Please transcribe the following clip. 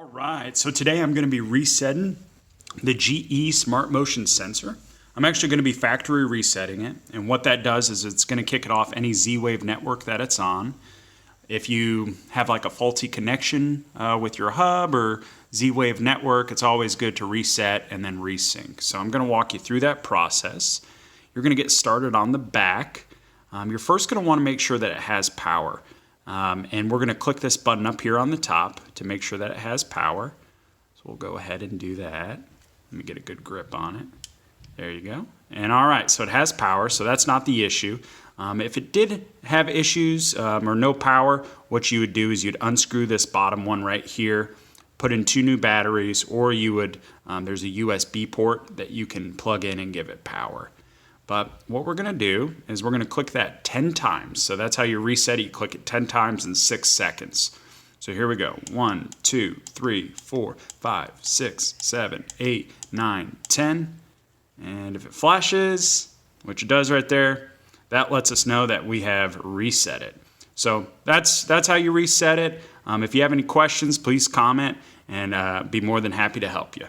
All right, so today I'm going to be resetting the GE Smart Motion sensor. I'm actually going to be factory resetting it, and what that does is it's going to kick it off any Z-Wave network that it's on. If you have like a faulty connection with your hub or Z-Wave network, it's always good to reset and then resync. So I'm going to walk you through that process. You're going to get started on the back. You're first going to want to make sure that it has power. And we're going to click this button up here on the top to make sure that it has power. So we'll go ahead and do that. Let me get a good grip on it. There you go. And all right, so it has power, so that's not the issue. If it did have issues or no power, what you would do is you'd unscrew this bottom one right here, put in 2 new batteries, or you would, there's a USB port that you can plug in and give it power. But what we're going to do is we're going to click that 10 times. So that's how you reset it. You click it 10 times in 6 seconds. So here we go. 1, 2, 3, 4, 5, 6, 7, 8, 9, 10. And if it flashes, which it does right there, that lets us know that we have reset it. So that's how you reset it. If you have any questions, please comment and be more than happy to help you.